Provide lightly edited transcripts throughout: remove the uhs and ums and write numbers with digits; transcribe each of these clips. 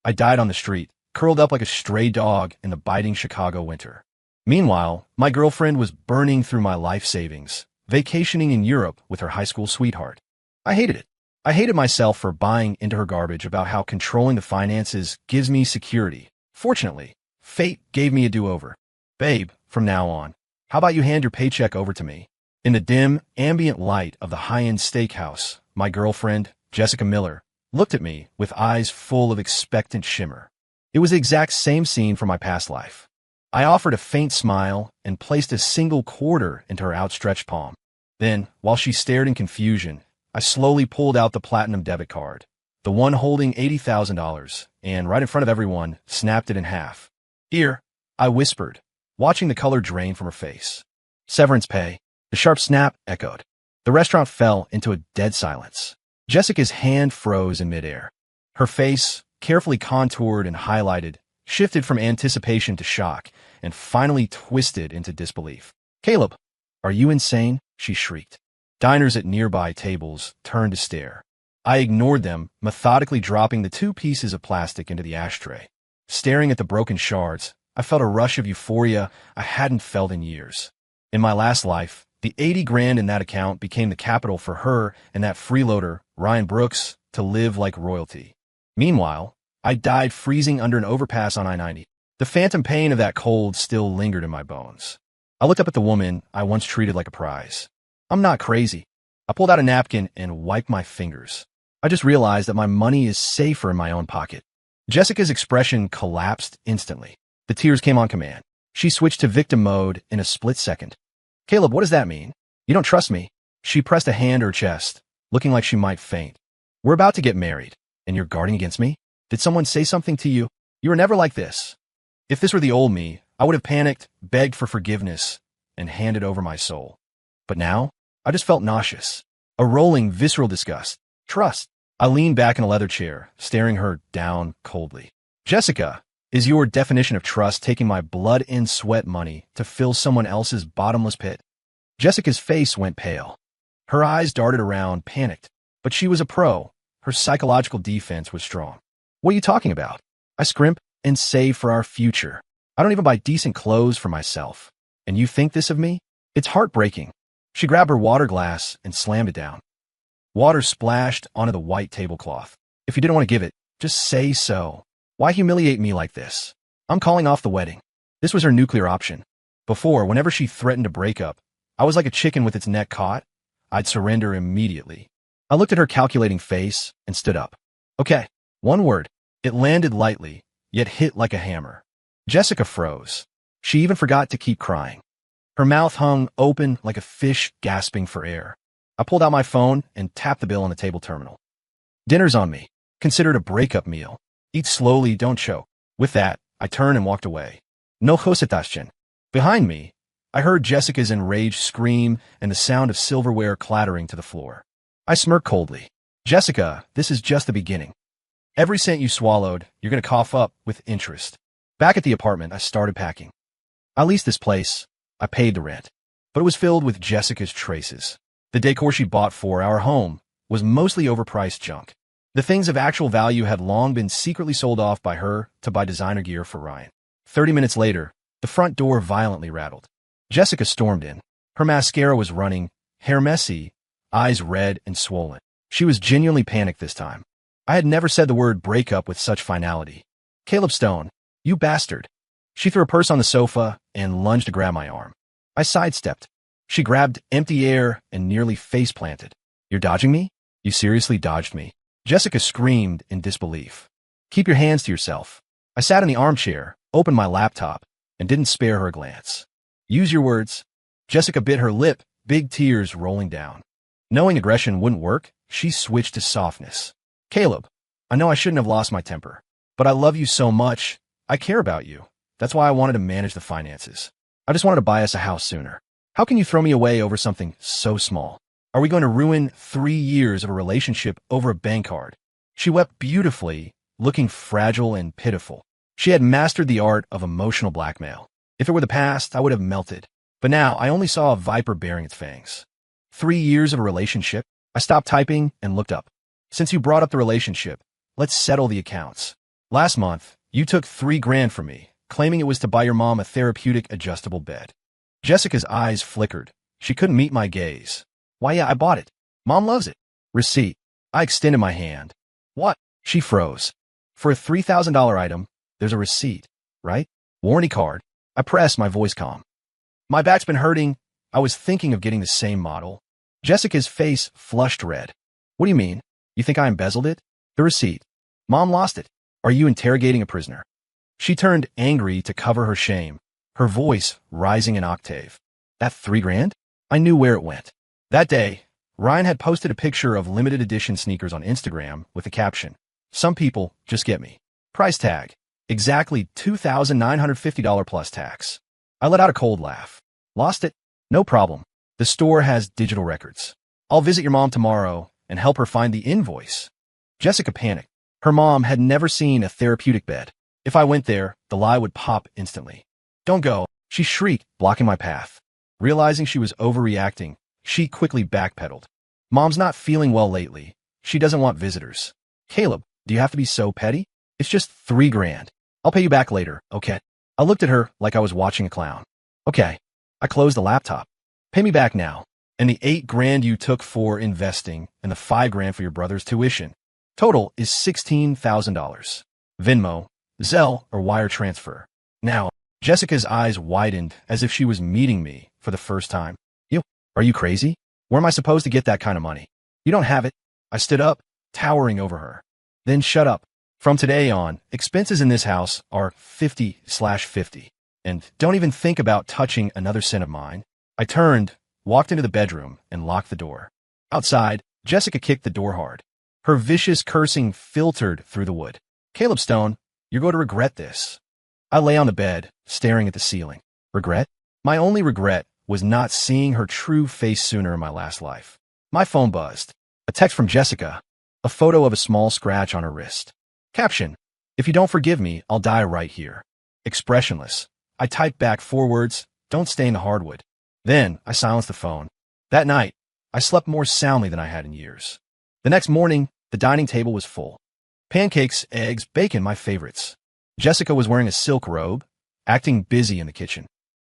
I died on the street, curled up like a stray dog in the biting Chicago winter. Meanwhile, my girlfriend was burning through my life savings, vacationing in Europe with her high school sweetheart. I hated it. I hated myself for buying into her garbage about how controlling the finances gives me security. Fortunately, fate gave me a do-over. Babe, from now on, how about you hand your paycheck over to me? In the dim, ambient light of the high-end steakhouse, my girlfriend, Jessica Miller, looked at me with eyes full of expectant shimmer. It was the exact same scene from my past life. I offered a faint smile and placed a single quarter into her outstretched palm. Then, while she stared in confusion, I slowly pulled out the platinum debit card, the one holding $80,000, and right in front of everyone, snapped it in half. Here, I whispered, watching the color drain from her face. Severance pay. The sharp snap echoed. The restaurant fell into a dead silence. Jessica's hand froze in midair. Her face, carefully contoured and highlighted, shifted from anticipation to shock, and finally twisted into disbelief. Caleb, are you insane? She shrieked. Diners at nearby tables turned to stare. I ignored them, methodically dropping the 2 pieces of plastic into the ashtray. Staring at the broken shards, I felt a rush of euphoria I hadn't felt in years. In my last life, the 80 grand in that account became the capital for her and that freeloader, Ryan Brooks, to live like royalty. Meanwhile, I died freezing under an overpass on I-90. The phantom pain of that cold still lingered in my bones. I looked up at the woman I once treated like a prize. I'm not crazy. I pulled out a napkin and wiped my fingers. I just realized that my money is safer in my own pocket. Jessica's expression collapsed instantly. The tears came on command. She switched to victim mode in a split second. Caleb, what does that mean? You don't trust me. She pressed a hand to her chest, looking like she might faint. We're about to get married, and you're guarding against me? Did someone say something to you? You were never like this. If this were the old me, I would have panicked, begged for forgiveness, and handed over my soul. But now, I just felt nauseous. A rolling, visceral disgust. Trust. I leaned back in a leather chair, staring her down coldly. Jessica, is your definition of trust taking my blood and sweat money to fill someone else's bottomless pit? Jessica's face went pale. Her eyes darted around, panicked. But she was a pro. Her psychological defense was strong. What are you talking about? I scrimp and save for our future. I don't even buy decent clothes for myself. And you think this of me? It's heartbreaking. She grabbed her water glass and slammed it down. Water splashed onto the white tablecloth. If you didn't want to give it, just say so. Why humiliate me like this? I'm calling off the wedding. This was her nuclear option. Before, whenever she threatened to break up, I was like a chicken with its neck caught. I'd surrender immediately. I looked at her calculating face and stood up. Okay, one word. It landed lightly, yet hit like a hammer. Jessica froze. She even forgot to keep crying. Her mouth hung open like a fish gasping for air. I pulled out my phone and tapped the bill on the table terminal. Dinner's on me. Consider it a breakup meal. Eat slowly, don't choke. With that, I turned and walked away. No hositashchen. Behind me, I heard Jessica's enraged scream and the sound of silverware clattering to the floor. I smirked coldly. Jessica, this is just the beginning. Every cent you swallowed, you're going to cough up with interest. Back at the apartment, I started packing. I leased this place. I paid the rent. But it was filled with Jessica's traces. The decor she bought for our home was mostly overpriced junk. The things of actual value had long been secretly sold off by her to buy designer gear for Ryan. 30 minutes later, the front door violently rattled. Jessica stormed in. Her mascara was running, hair messy, eyes red and swollen. She was genuinely panicked this time. I had never said the word breakup with such finality. Caleb Stone, you bastard. She threw her purse on the sofa and lunged to grab my arm. I sidestepped. She grabbed empty air and nearly face-planted. You're dodging me? You seriously dodged me. Jessica screamed in disbelief. Keep your hands to yourself. I sat in the armchair, opened my laptop, and didn't spare her a glance. Use your words. Jessica bit her lip, big tears rolling down. Knowing aggression wouldn't work, she switched to softness. Caleb, I know I shouldn't have lost my temper, but I love you so much. I care about you. That's why I wanted to manage the finances. I just wanted to buy us a house sooner. How can you throw me away over something so small? Are we going to ruin 3 years of a relationship over a bank card? She wept beautifully, looking fragile and pitiful. She had mastered the art of emotional blackmail. If it were the past, I would have melted. But now, I only saw a viper bearing its fangs. 3 years of a relationship? I stopped typing and looked up. Since you brought up the relationship, let's settle the accounts. Last month, you took 3 grand from me, claiming it was to buy your mom a therapeutic adjustable bed. Jessica's eyes flickered. She couldn't meet my gaze. Why, yeah, I bought it. Mom loves it. Receipt. I extended my hand. What? She froze. For a $3,000 item, there's a receipt, right? Warranty card. I pressed, my voice calm. My back's been hurting. I was thinking of getting the same model. Jessica's face flushed red. What do you mean? You think I embezzled it? The receipt. Mom lost it. Are you interrogating a prisoner? She turned angry to cover her shame, her voice rising an octave. That 3 grand? I knew where it went. That day, Ryan had posted a picture of limited edition sneakers on Instagram with the caption, "Some people just get me." Price tag, exactly $2,950 plus tax. I let out a cold laugh. Lost it? No problem. The store has digital records. I'll visit your mom tomorrow and help her find the invoice. Jessica panicked. Her mom had never seen a therapeutic bed. If I went there, the lie would pop instantly. Don't go, she shrieked, blocking my path. Realizing she was overreacting, she quickly backpedaled. Mom's not feeling well lately. She doesn't want visitors. Caleb, do you have to be so petty? It's just 3 grand. I'll pay you back later, okay? I looked at her like I was watching a clown. Okay. I closed the laptop. Pay me back now. And the 8 grand you took for investing and the 5 grand for your brother's tuition. Total is $16,000. Venmo, Zelle, or wire transfer. Now, Jessica's eyes widened as if she was meeting me for the first time. Are you crazy? Where am I supposed to get that kind of money? You don't have it. I stood up, towering over her. Then shut up. From today on, expenses in this house are 50/50. And don't even think about touching another cent of mine. I turned, walked into the bedroom, and locked the door. Outside, Jessica kicked the door hard. Her vicious cursing filtered through the wood. Caleb Stone, you're going to regret this. I lay on the bed, staring at the ceiling. Regret? My only regret was not seeing her true face sooner in my last life. My phone buzzed. A text from Jessica. A photo of a small scratch on her wrist. Caption. If you don't forgive me, I'll die right here. Expressionless. I typed back 4 words. Don't stain the hardwood. Then I silenced the phone. That night, I slept more soundly than I had in years. The next morning, the dining table was full. Pancakes, eggs, bacon, my favorites. Jessica was wearing a silk robe, acting busy in the kitchen.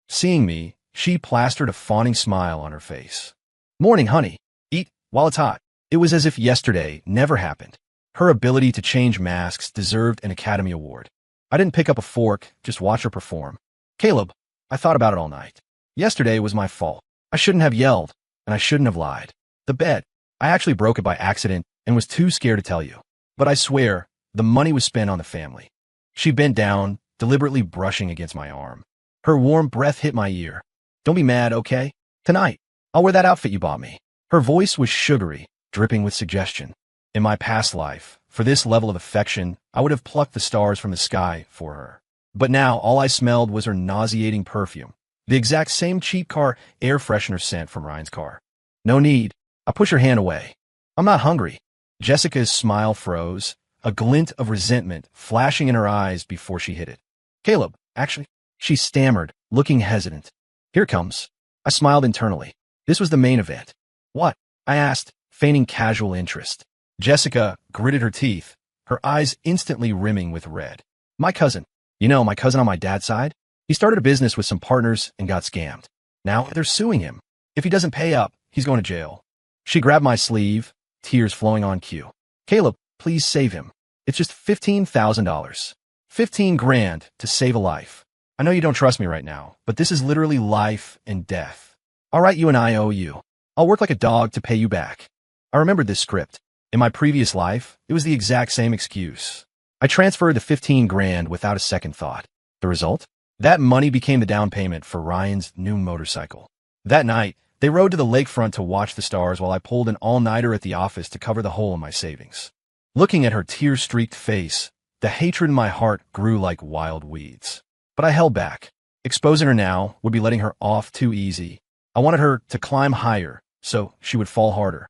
Seeing me, she plastered a fawning smile on her face. Morning, honey. Eat while it's hot. It was as if yesterday never happened. Her ability to change masks deserved an Academy Award. I didn't pick up a fork, just watch her perform. Caleb, I thought about it all night. Yesterday was my fault. I shouldn't have yelled, and I shouldn't have lied. The bed. I actually broke it by accident and was too scared to tell you. But I swear, the money was spent on the family. She bent down, deliberately brushing against my arm. Her warm breath hit my ear. Don't be mad, okay? Tonight, I'll wear that outfit you bought me. Her voice was sugary, dripping with suggestion. In my past life, for this level of affection, I would have plucked the stars from the sky for her. But now all I smelled was her nauseating perfume, the exact same cheap car air freshener scent from Ryan's car. No need. I pushed her hand away. I'm not hungry. Jessica's smile froze, a glint of resentment flashing in her eyes before she hit it. Caleb, actually, she stammered, looking hesitant. Here it comes. I smiled internally. This was the main event. What? I asked, feigning casual interest. Jessica gritted her teeth, her eyes instantly rimming with red. My cousin. You know, my cousin on my dad's side? He started a business with some partners and got scammed. Now they're suing him. If he doesn't pay up, he's going to jail. She grabbed my sleeve, tears flowing on cue. Caleb, please save him. It's just $15,000. 15 grand to save a life. I know you don't trust me right now, but this is literally life and death. All right, you and I owe you. I'll work like a dog to pay you back. I remembered this script. In my previous life, it was the exact same excuse. I transferred the 15 grand without a second thought. The result? That money became the down payment for Ryan's new motorcycle. That night, they rode to the lakefront to watch the stars while I pulled an all-nighter at the office to cover the hole in my savings. Looking at her tear-streaked face, the hatred in my heart grew like wild weeds. But I held back. Exposing her now would be letting her off too easy. I wanted her to climb higher, so she would fall harder.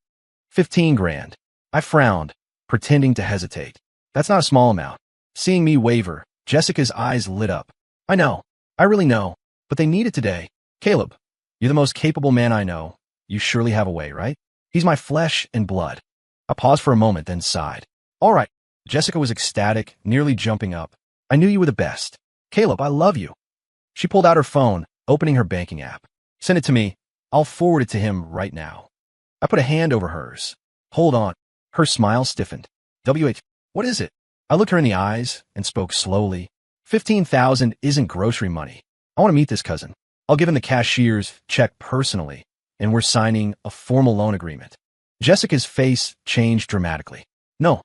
15 grand. I frowned, pretending to hesitate. That's not a small amount. Seeing me waver, Jessica's eyes lit up. I know. I really know. But they need it today. Caleb, you're the most capable man I know. You surely have a way, right? He's my flesh and blood. I paused for a moment, then sighed. All right, Jessica was ecstatic, nearly jumping up. I knew you were the best. Caleb, I love you. She pulled out her phone, opening her banking app. Send it to me. I'll forward it to him right now. I put a hand over hers. Hold on. Her smile stiffened. What is it? I looked her in the eyes and spoke slowly. 15,000 isn't grocery money. I want to meet this cousin. I'll give him the cashier's check personally, and we're signing a formal loan agreement. Jessica's face changed dramatically. No,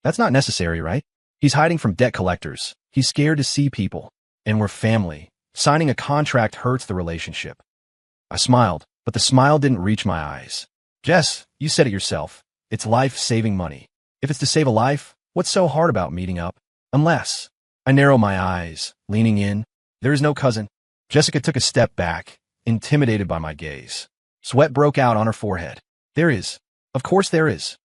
that's not necessary, right? He's hiding from debt collectors. He's scared to see people. And we're family. Signing a contract hurts the relationship. I smiled, but the smile didn't reach my eyes. Jess, you said it yourself. It's life-saving money. If it's to save a life, what's so hard about meeting up? Unless. I narrow my eyes, leaning in. There is no cousin. Jessica took a step back, intimidated by my gaze. Sweat broke out on her forehead. There is. Of course there is.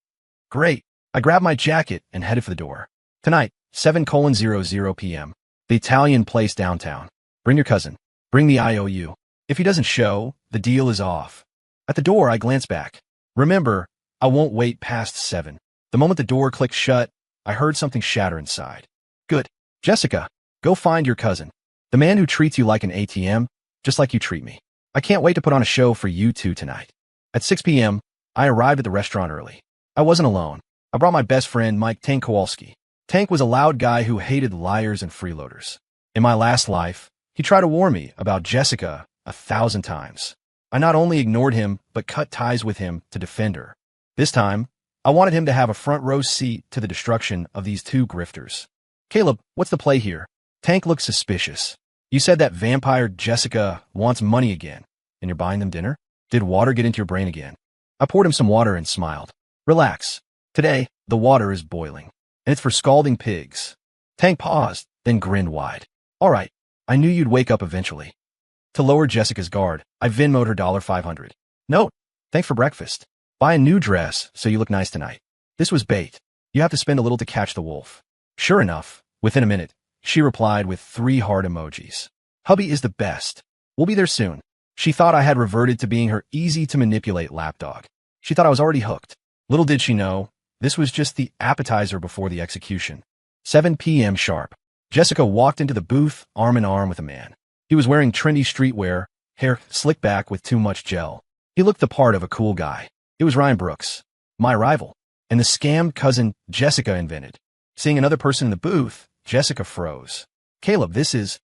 Great. I grabbed my jacket and headed for the door. Tonight, 7:00 p.m. The Italian place downtown. Bring your cousin. Bring the IOU. If he doesn't show, the deal is off. At the door, I glanced back. Remember, I won't wait past 7. The moment the door clicked shut, I heard something shatter inside. Good. Jessica, go find your cousin. The man who treats you like an ATM, just like you treat me. I can't wait to put on a show for you two tonight. At 6 p.m., I arrived at the restaurant early. I wasn't alone. I brought my best friend, Mike Tank Kowalski. Tank was a loud guy who hated liars and freeloaders. In my last life, he tried to warn me about Jessica 1,000 times. I not only ignored him, but cut ties with him to defend her. This time, I wanted him to have a front row seat to the destruction of these two grifters. Caleb, what's the play here? Tank looked suspicious. You said that vampire Jessica wants money again, and you're buying them dinner? Did water get into your brain again? I poured him some water and smiled. Relax. Today, the water is boiling, and it's for scalding pigs. Tank paused, then grinned wide. All right, I knew you'd wake up eventually. To lower Jessica's guard, I Venmo'd her $500. Note, thanks for breakfast. Buy a new dress so you look nice tonight. This was bait. You have to spend a little to catch the wolf. Sure enough, within a minute, she replied with 3 heart emojis. Hubby is the best. We'll be there soon. She thought I had reverted to being her easy-to-manipulate lapdog. She thought I was already hooked. Little did she know, this was just the appetizer before the execution. 7 p.m. sharp. Jessica walked into the booth arm in arm with a man. He was wearing trendy streetwear, hair slicked back with too much gel. He looked the part of a cool guy. It was Ryan Brooks, my rival, and the scammed cousin Jessica invented. Seeing another person in the booth, Jessica froze. Caleb, this is...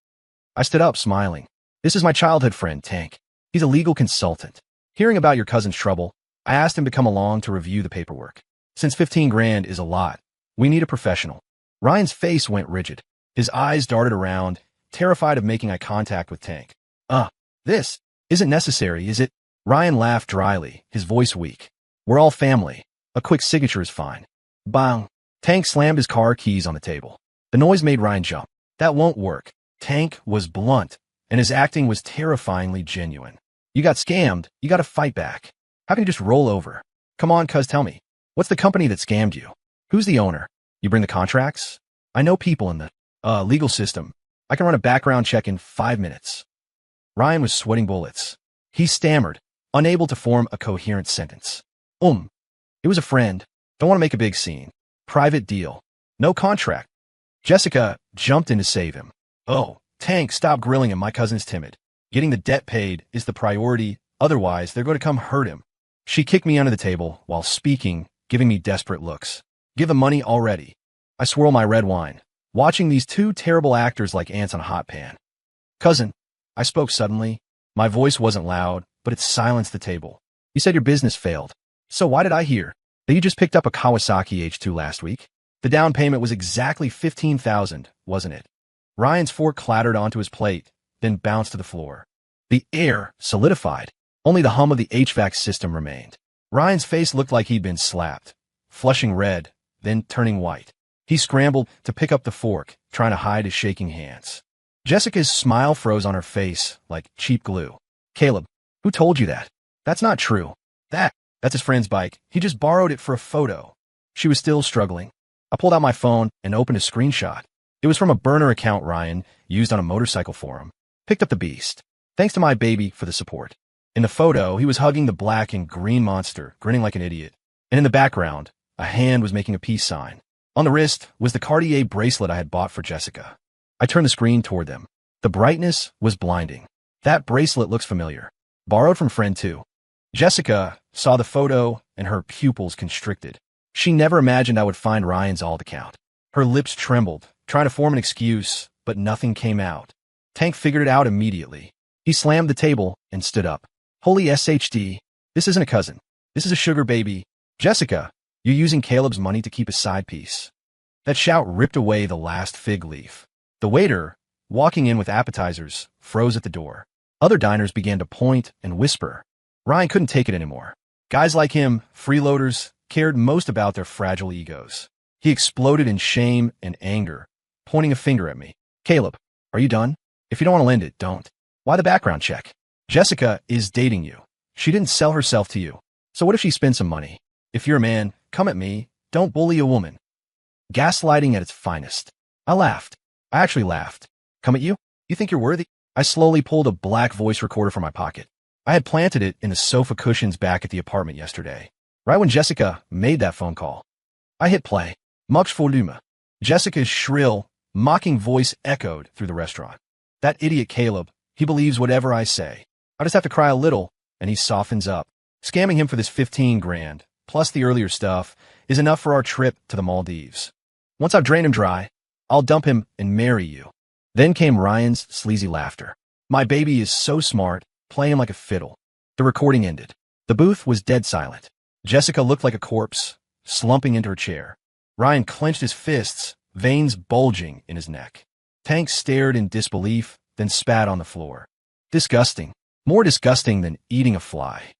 I stood up, smiling. This is my childhood friend, Tank. He's a legal consultant. Hearing about your cousin's trouble, I asked him to come along to review the paperwork. Since 15 grand is a lot, we need a professional. Ryan's face went rigid. His eyes darted around, terrified of making eye contact with Tank. This isn't necessary, is it? Ryan laughed dryly, his voice weak. We're all family. A quick signature is fine. Bang. Tank slammed his car keys on the table. The noise made Ryan jump. That won't work. Tank was blunt, and his acting was terrifyingly genuine. You got scammed. You got to fight back. How can you just roll over? Come on, cuz, tell me. What's the company that scammed you? Who's the owner? You bring the contracts? I know people in the legal system. I can run a background check in 5 minutes. Ryan was sweating bullets. He stammered, unable to form a coherent sentence. It was a friend. Don't want to make a big scene. Private deal. No contract. Jessica jumped in to save him. Oh, Tank, stop grilling him. My cousin's timid. Getting the debt paid is the priority. Otherwise, they're going to come hurt him. She kicked me under the table while speaking, giving me desperate looks. Give the money already. I swirl my red wine, watching these two terrible actors like ants on a hot pan. Cousin, I spoke suddenly. My voice wasn't loud, but it silenced the table. You said your business failed. So why did I hear that you just picked up a Kawasaki H2 last week? The down payment was exactly $15,000, wasn't it? Ryan's fork clattered onto his plate, then bounced to the floor. The air solidified. Only the hum of the HVAC system remained. Ryan's face looked like he'd been slapped, flushing red, then turning white. He scrambled to pick up the fork, trying to hide his shaking hands. Jessica's smile froze on her face like cheap glue. Caleb, who told you that? That's not true. That's his friend's bike. He just borrowed it for a photo. She was still struggling. I pulled out my phone and opened a screenshot. It was from a burner account Ryan used on a motorcycle forum. Picked up the beast. Thanks to my baby for the support. In the photo, he was hugging the black and green monster, grinning like an idiot. And in the background, a hand was making a peace sign. On the wrist was the Cartier bracelet I had bought for Jessica. I turned the screen toward them. The brightness was blinding. That bracelet looks familiar. Borrowed from friend too. Jessica saw the photo and her pupils constricted. She never imagined I would find Ryan's alt account. Her lips trembled, trying to form an excuse, but nothing came out. Tank figured it out immediately. He slammed the table and stood up. Holy SHD, this isn't a cousin. This is a sugar baby. Jessica, you're using Caleb's money to keep a side piece. That shout ripped away the last fig leaf. The waiter, walking in with appetizers, froze at the door. Other diners began to point and whisper. Ryan couldn't take it anymore. Guys like him, freeloaders, cared most about their fragile egos. He exploded in shame and anger, pointing a finger at me. Caleb, are you done? If you don't want to lend it, don't. Why the background check? Jessica is dating you. She didn't sell herself to you. So what if she spends some money? If you're a man, come at me. Don't bully a woman. Gaslighting at its finest. I laughed. I actually laughed. Come at you? You think you're worthy? I slowly pulled a black voice recorder from my pocket. I had planted it in the sofa cushions back at the apartment yesterday, right when Jessica made that phone call. I hit play. Max volume. Jessica's shrill, mocking voice echoed through the restaurant. That idiot Caleb, he believes whatever I say. I just have to cry a little, and he softens up. Scamming him for this 15 grand, plus the earlier stuff, is enough for our trip to the Maldives. Once I've drained him dry, I'll dump him and marry you. Then came Ryan's sleazy laughter. My baby is so smart, playing like a fiddle. The recording ended. The booth was dead silent. Jessica looked like a corpse, slumping into her chair. Ryan clenched his fists, veins bulging in his neck. Tank stared in disbelief, then spat on the floor. Disgusting. More disgusting than eating a fly.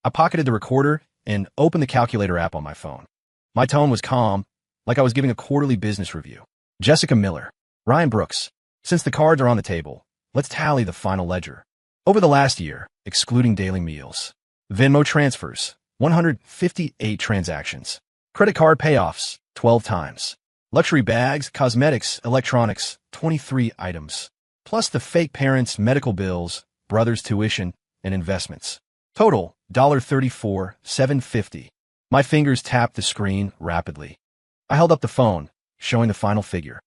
I pocketed the recorder and opened the calculator app on my phone. My tone was calm, like I was giving a quarterly business review. Jessica Miller. Ryan Brooks. Since the cards are on the table, let's tally the final ledger. Over the last year, excluding daily meals, Venmo transfers, 158 transactions. Credit card payoffs, 12 times. Luxury bags, cosmetics, electronics, 23 items. Plus the fake parents' medical bills, brothers' tuition, and investments. Total, $34,750. My fingers tapped the screen rapidly. I held up the phone, showing the final figure.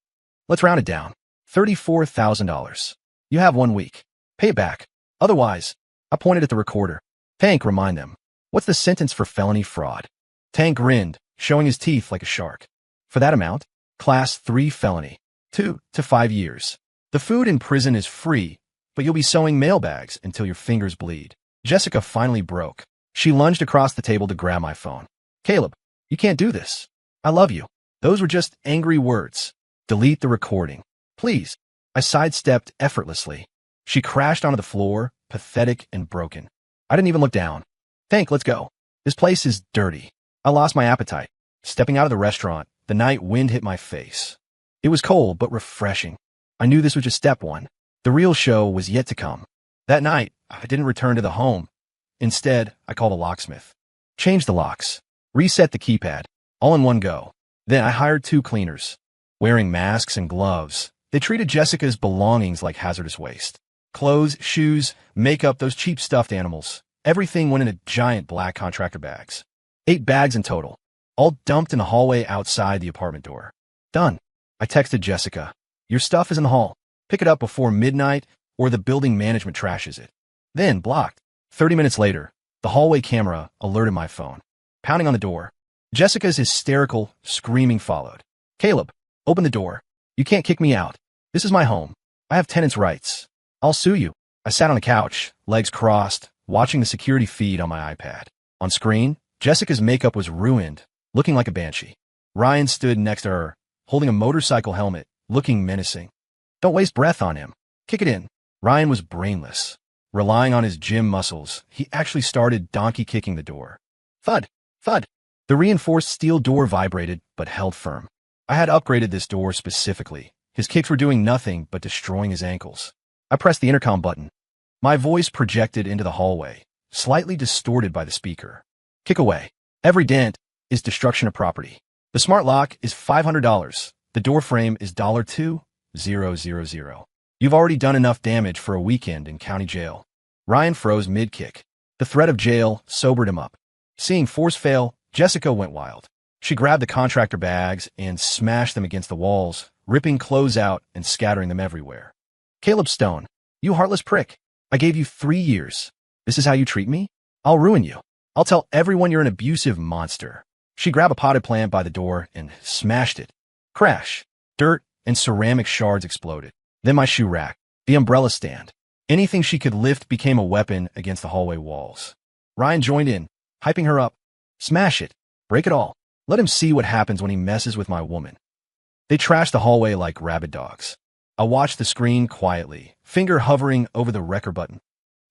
Let's round it down. $34,000. You have 1 week. Pay it back. Otherwise, I pointed at the recorder. Tank, remind them. What's the sentence for felony fraud? Tank grinned, showing his teeth like a shark. For that amount, Class 3 felony. 2 to 5 years. The food in prison is free, but you'll be sewing mailbags until your fingers bleed. Jessica finally broke. She lunged across the table to grab my phone. Caleb, you can't do this. I love you. Those were just angry words. Delete the recording. Please. I sidestepped effortlessly. She crashed onto the floor, pathetic and broken. I didn't even look down. Tank, let's go. This place is dirty. I lost my appetite. Stepping out of the restaurant, the night wind hit my face. It was cold but refreshing. I knew this was just step one. The real show was yet to come. That night, I didn't return to the home. Instead, I called a locksmith. Changed the locks. Reset the keypad. All in one go. Then I hired 2 cleaners. Wearing masks and gloves, they treated Jessica's belongings like hazardous waste. Clothes, shoes, makeup, those cheap stuffed animals. Everything went in giant black contractor bags. 8 bags in total. All dumped in a hallway outside the apartment door. Done. I texted Jessica. Your stuff is in the hall. Pick it up before midnight or the building management trashes it. Then blocked. 30 minutes later, the hallway camera alerted my phone. Pounding on the door. Jessica's hysterical, screaming followed. Caleb, open the door. You can't kick me out. This is my home. I have tenants' rights. I'll sue you. I sat on the couch, legs crossed, watching the security feed on my iPad. On screen, Jessica's makeup was ruined, looking like a banshee. Ryan stood next to her, holding a motorcycle helmet, looking menacing. Don't waste breath on him. Kick it in. Ryan was brainless. Relying on his gym muscles, he actually started donkey kicking the door. Thud! Thud! The reinforced steel door vibrated, but held firm. I had upgraded this door specifically. His kicks were doing nothing but destroying his ankles. I pressed the intercom button. My voice projected into the hallway, slightly distorted by the speaker. Kick away. Every dent is destruction of property. The smart lock is $500. The door frame is $2,000. You've already done enough damage for a weekend in county jail. Ryan froze mid-kick. The threat of jail sobered him up. Seeing force fail, Jessica went wild. She grabbed the contractor bags and smashed them against the walls, ripping clothes out and scattering them everywhere. Caleb Stone, you heartless prick. I gave you 3 years. This is how you treat me? I'll ruin you. I'll tell everyone you're an abusive monster. She grabbed a potted plant by the door and smashed it. Crash. Dirt and ceramic shards exploded. Then my shoe rack, the umbrella stand. Anything she could lift became a weapon against the hallway walls. Ryan joined in, hyping her up. Smash it. Break it all. Let him see what happens when he messes with my woman. They trashed the hallway like rabid dogs. I watched the screen quietly, finger hovering over the record button.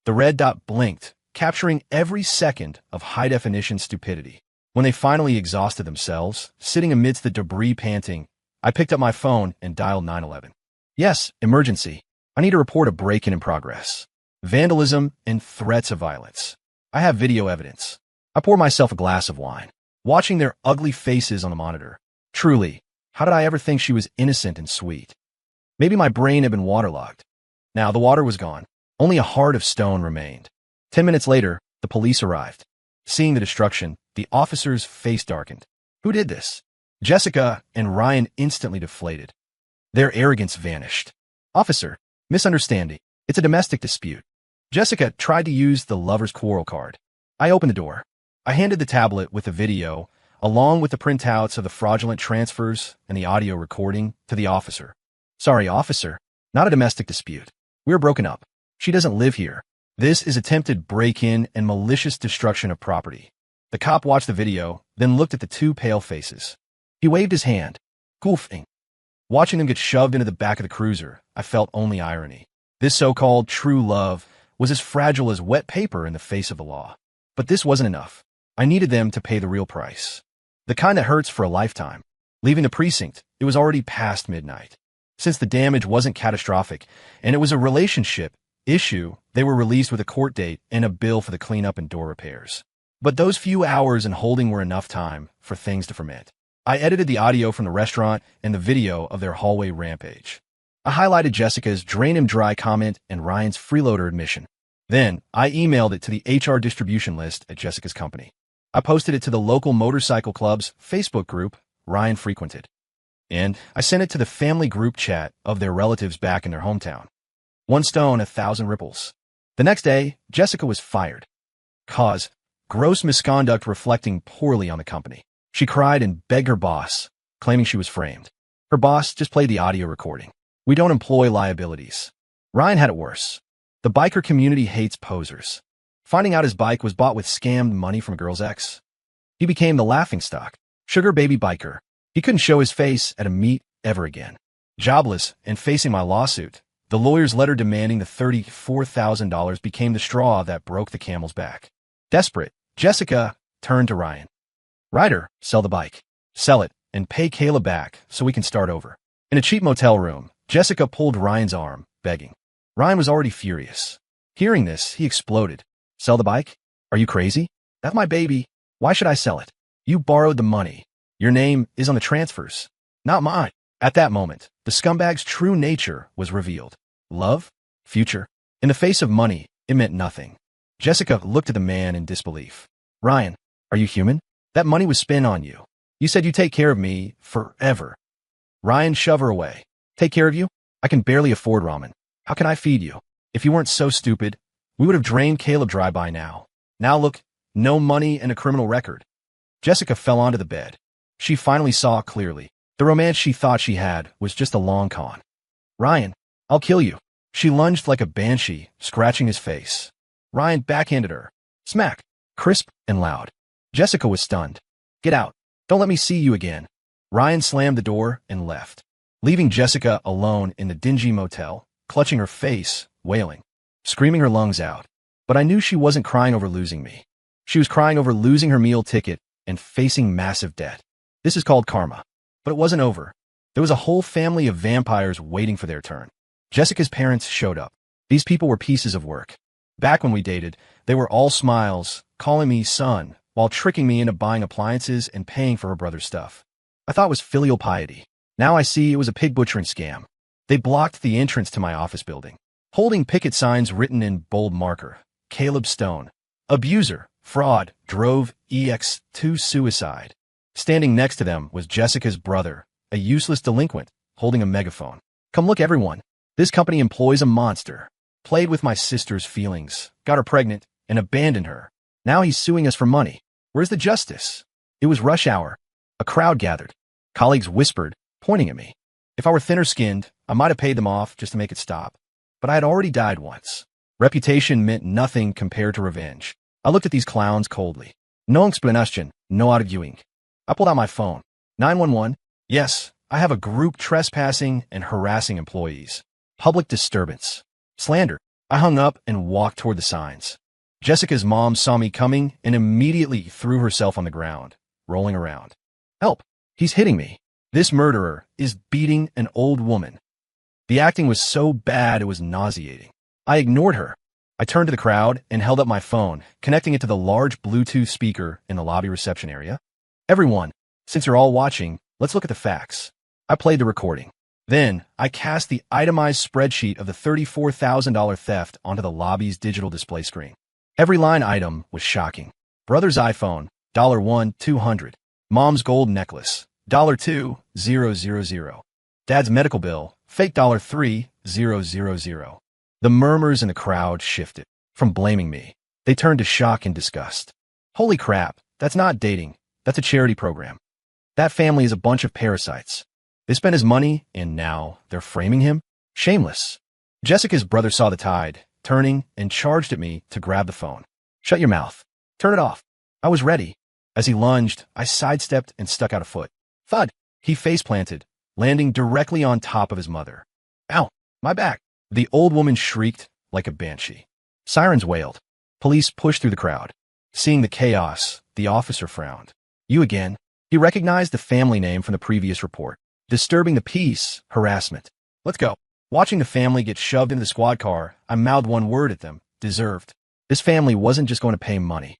The red dot blinked, capturing every second of high-definition stupidity. When they finally exhausted themselves, sitting amidst the debris panting, I picked up my phone and dialed 911. Yes, emergency. I need to report a break-in progress. Vandalism and threats of violence. I have video evidence. I poured myself a glass of wine, watching their ugly faces on the monitor. Truly, how did I ever think she was innocent and sweet? Maybe my brain had been waterlogged. Now the water was gone. Only a heart of stone remained. 10 minutes later, the police arrived. Seeing the destruction, the officer's face darkened. Who did this? Jessica and Ryan instantly deflated. Their arrogance vanished. Officer, misunderstanding. It's a domestic dispute. Jessica tried to use the lover's quarrel card. I opened the door. I handed the tablet with the video, along with the printouts of the fraudulent transfers and the audio recording, to the officer. Sorry, officer. Not a domestic dispute. We're broken up. She doesn't live here. This is attempted break-in and malicious destruction of property. The cop watched the video, then looked at the two pale faces. He waved his hand. Goofing. Watching them get shoved into the back of the cruiser, I felt only irony. This so-called true love was as fragile as wet paper in the face of the law. But this wasn't enough. I needed them to pay the real price. The kind that hurts for a lifetime. Leaving the precinct, it was already past midnight. Since the damage wasn't catastrophic, and it was a relationship issue, they were released with a court date and a bill for the cleanup and door repairs. But those few hours in holding were enough time for things to ferment. I edited the audio from the restaurant and the video of their hallway rampage. I highlighted Jessica's drain him dry comment and Ryan's freeloader admission. Then, I emailed it to the HR distribution list at Jessica's company. I posted it to the local motorcycle club's Facebook group Ryan frequented. And I sent it to the family group chat of their relatives back in their hometown. One stone, 1,000 ripples. The next day, Jessica was fired. Cause: gross misconduct reflecting poorly on the company. She cried and begged her boss, claiming she was framed. Her boss just played the audio recording. We don't employ liabilities. Ryan had it worse. The biker community hates posers. Finding out his bike was bought with scammed money from a girl's ex. He became the laughingstock. Sugar baby biker. He couldn't show his face at a meet ever again. Jobless and facing my lawsuit, the lawyer's letter demanding the $34,000 became the straw that broke the camel's back. Desperate, Jessica turned to Ryan. Ryder, sell the bike. Sell it and pay Kayla back so we can start over. In a cheap motel room, Jessica pulled Ryan's arm, begging. Ryan was already furious. Hearing this, he exploded. Sell the bike? Are you crazy? That's my baby. Why should I sell it? You borrowed the money. Your name is on the transfers, not mine. At that moment, the scumbag's true nature was revealed. Love? Future? In the face of money, it meant nothing. Jessica looked at the man in disbelief. Ryan, are you human? That money was spent on you. You said you'd take care of me forever. Ryan shoved her away. Take care of you? I can barely afford ramen. How can I feed you? If you weren't so stupid, we would have drained Caleb dry by now. Now look, no money and a criminal record. Jessica fell onto the bed. She finally saw clearly. The romance she thought she had was just a long con. Ryan, I'll kill you. She lunged like a banshee, scratching his face. Ryan backhanded her. Smack. Crisp and loud. Jessica was stunned. Get out. Don't let me see you again. Ryan slammed the door and left, leaving Jessica alone in the dingy motel, clutching her face, wailing, screaming her lungs out. But I knew she wasn't crying over losing me. She was crying over losing her meal ticket and facing massive debt. This is called karma. But it wasn't over. There was a whole family of vampires waiting for their turn. Jessica's parents showed up. These people were pieces of work. Back when we dated, they were all smiles, calling me son, while tricking me into buying appliances and paying for her brother's stuff. I thought it was filial piety. Now I see it was a pig butchering scam. They blocked the entrance to my office building, holding picket signs written in bold marker. Caleb Stone, abuser, fraud, drove EX to suicide. Standing next to them was Jessica's brother, a useless delinquent, holding a megaphone. Come look, everyone. This company employs a monster. Played with my sister's feelings, got her pregnant, and abandoned her. Now he's suing us for money. Where's the justice? It was rush hour. A crowd gathered. Colleagues whispered, pointing at me. If I were thinner-skinned, I might have paid them off just to make it stop. But I had already died once. Reputation meant nothing compared to revenge. I looked at these clowns coldly. No explanation, no arguing. I pulled out my phone. 911. Yes, I have a group trespassing and harassing employees. Public disturbance. Slander. I hung up and walked toward the signs. Jessica's mom saw me coming and immediately threw herself on the ground, rolling around. Help! He's hitting me. This murderer is beating an old woman. The acting was so bad it was nauseating. I ignored her. I turned to the crowd and held up my phone, connecting it to the large Bluetooth speaker in the lobby reception area. Everyone, since you're all watching, let's look at the facts. I played the recording. Then, I cast the itemized spreadsheet of the $34,000 theft onto the lobby's digital display screen. Every line item was shocking. Brother's iPhone, $1, 200. Mom's gold necklace, $2, 000. Dad's medical bill, fake $3, 000. The murmurs in the crowd shifted. From blaming me, they turned to shock and disgust. Holy crap, that's not dating. That's a charity program. That family is a bunch of parasites. They spent his money, and now they're framing him? Shameless. Jessica's brother saw the tide, turning, and charged at me to grab the phone. Shut your mouth. Turn it off. I was ready. As he lunged, I sidestepped and stuck out a foot. Thud! He face-planted, landing directly on top of his mother. Ow! My back! The old woman shrieked like a banshee. Sirens wailed. Police pushed through the crowd. Seeing the chaos, the officer frowned. You again? He recognized the family name from the previous report. Disturbing the peace, harassment. Let's go. Watching the family get shoved into the squad car, I mouthed one word at them. Deserved. This family wasn't just going to pay money.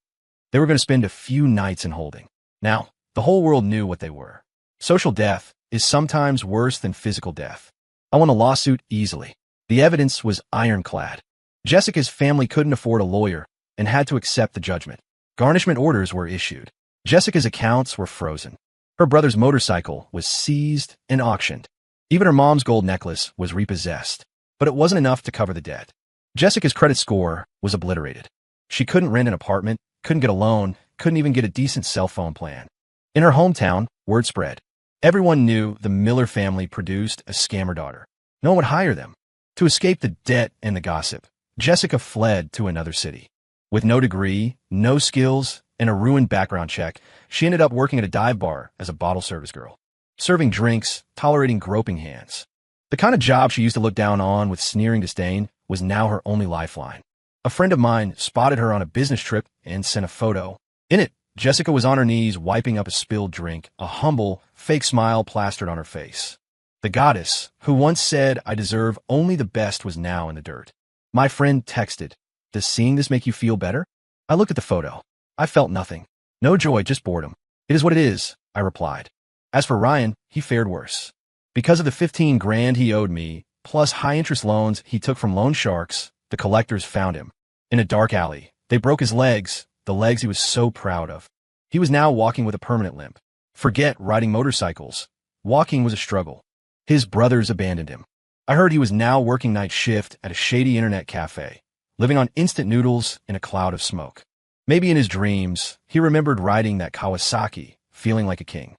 They were going to spend a few nights in holding. Now, the whole world knew what they were. Social death is sometimes worse than physical death. I won a lawsuit easily. The evidence was ironclad. Jessica's family couldn't afford a lawyer and had to accept the judgment. Garnishment orders were issued. Jessica's accounts were frozen. Her brother's motorcycle was seized and auctioned. Even her mom's gold necklace was repossessed. But it wasn't enough to cover the debt. Jessica's credit score was obliterated. She couldn't rent an apartment, couldn't get a loan, couldn't even get a decent cell phone plan. In her hometown, word spread. Everyone knew the Miller family produced a scammer daughter. No one would hire them. To escape the debt and the gossip, Jessica fled to another city. With no degree, no skills, and a ruined background check, she ended up working at a dive bar as a bottle service girl. Serving drinks, tolerating groping hands. The kind of job she used to look down on with sneering disdain was now her only lifeline. A friend of mine spotted her on a business trip and sent a photo. In it, Jessica was on her knees wiping up a spilled drink, a humble, fake smile plastered on her face. The goddess, who once said, I deserve only the best, was now in the dirt. My friend texted, does seeing this make you feel better? I looked at the photo. I felt nothing. No joy, just boredom. It is what it is, I replied. As for Ryan, he fared worse. Because of the 15 grand he owed me, plus high-interest loans he took from loan sharks, the collectors found him. In a dark alley, they broke his legs, the legs he was so proud of. He was now walking with a permanent limp. Forget riding motorcycles. Walking was a struggle. His brothers abandoned him. I heard he was now working night shift at a shady internet cafe, living on instant noodles in a cloud of smoke. Maybe in his dreams, he remembered riding that Kawasaki, feeling like a king.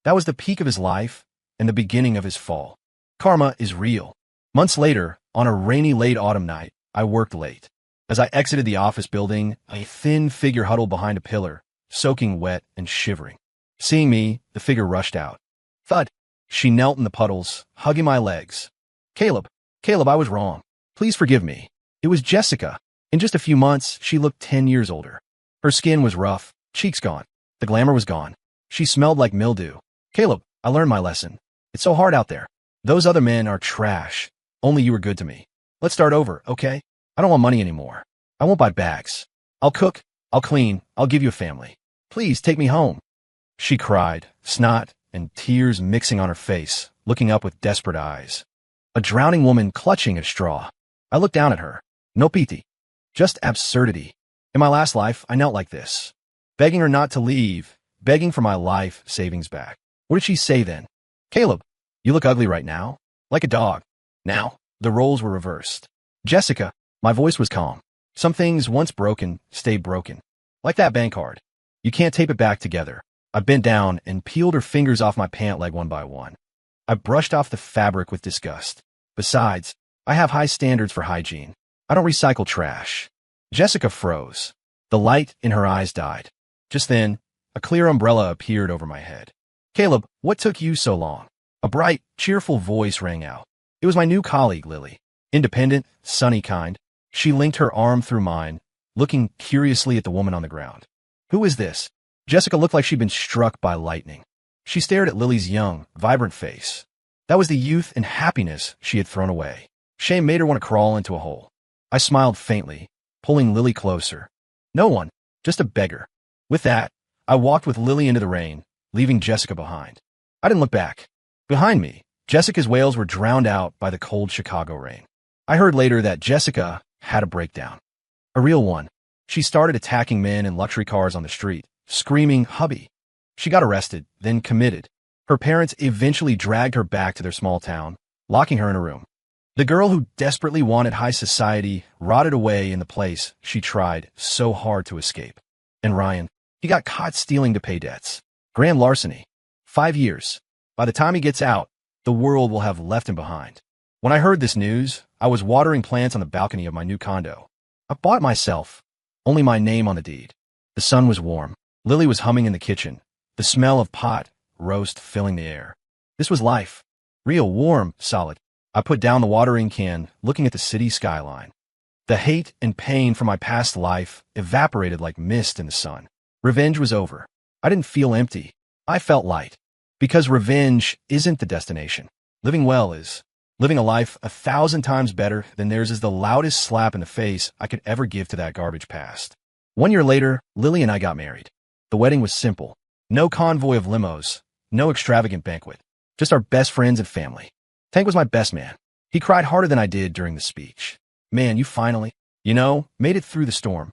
That was the peak of his life and the beginning of his fall. Karma is real. Months later, on a rainy late autumn night, I worked late. As I exited the office building, a thin figure huddled behind a pillar, soaking wet and shivering. Seeing me, the figure rushed out. Thud! She knelt in the puddles, hugging my legs. Caleb, I was wrong. Please forgive me. It was Jessica. In just a few months, she looked 10 years older. Her skin was rough, cheeks gone. The glamour was gone. She smelled like mildew. Caleb, I learned my lesson. It's so hard out there. Those other men are trash. Only you were good to me. Let's start over, okay? I don't want money anymore. I won't buy bags. I'll cook, I'll clean, I'll give you a family. Please take me home. She cried, snot and tears mixing on her face, looking up with desperate eyes. A drowning woman clutching at a straw. I looked down at her. No pity. Just absurdity. In my last life, I knelt like this, begging her not to leave, begging for my life savings back. What did she say then? Caleb, you look ugly right now. Like a dog. Now, the roles were reversed. Jessica, my voice was calm. Some things once broken stay broken. Like that bank card. You can't tape it back together. I bent down and peeled her fingers off my pant leg one by one. I brushed off the fabric with disgust. Besides, I have high standards for hygiene. I don't recycle trash. Jessica froze. The light in her eyes died. Just then, a clear umbrella appeared over my head. Caleb, what took you so long? A bright, cheerful voice rang out. It was my new colleague, Lily. Independent, sunny kind. She linked her arm through mine, looking curiously at the woman on the ground. Who is this? Jessica looked like she'd been struck by lightning. She stared at Lily's young, vibrant face. That was the youth and happiness she had thrown away. Shame made her want to crawl into a hole. I smiled faintly, pulling Lily closer. No one, just a beggar. With that, I walked with Lily into the rain, leaving Jessica behind. I didn't look back. Behind me, Jessica's wails were drowned out by the cold Chicago rain. I heard later that Jessica had a breakdown. A real one. She started attacking men in luxury cars on the street, screaming, "Hubby!" She got arrested, then committed. Her parents eventually dragged her back to their small town, locking her in a room. The girl who desperately wanted high society rotted away in the place she tried so hard to escape. And Ryan, he got caught stealing to pay debts. Grand larceny. 5 years. By the time he gets out, the world will have left him behind. When I heard this news, I was watering plants on the balcony of my new condo. I bought myself. Only my name on the deed. The sun was warm. Lily was humming in the kitchen. The smell of pot roast filling the air. This was life. Real, warm, solid. I put down the watering can, looking at the city skyline. The hate and pain from my past life evaporated like mist in the sun. Revenge was over. I didn't feel empty. I felt light. Because revenge isn't the destination. Living well is. Living a life 1,000 times better than theirs is the loudest slap in the face I could ever give to that garbage past. 1 year later, Lily and I got married. The wedding was simple. No convoy of limos. No extravagant banquet. Just our best friends and family. Tank was my best man. He cried harder than I did during the speech. Man, you finally, made it through the storm.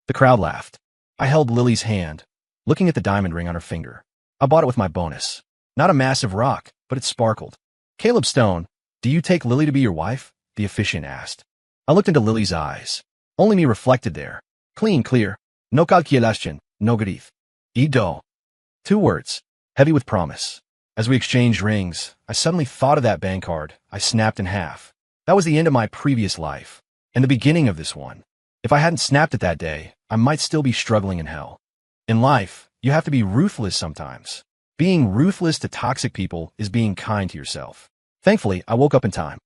The crowd laughed. I held Lily's hand, looking at the diamond ring on her finger. I bought it with my bonus. Not a massive rock, but it sparkled. Caleb Stone, do you take Lily to be your wife? The officiant asked. I looked into Lily's eyes. Only me reflected there. Clean, clear. No calculation, no grief. Ido. 2 words, heavy with promise. As we exchanged rings, I suddenly thought of that bank card I snapped in half. That was the end of my previous life, and the beginning of this one. If I hadn't snapped it that day, I might still be struggling in hell. In life, you have to be ruthless sometimes. Being ruthless to toxic people is being kind to yourself. Thankfully, I woke up in time.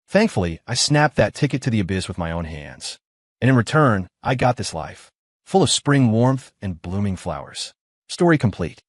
Thankfully, I snapped that ticket to the abyss with my own hands. And in return, I got this life, full of spring warmth and blooming flowers. Story complete.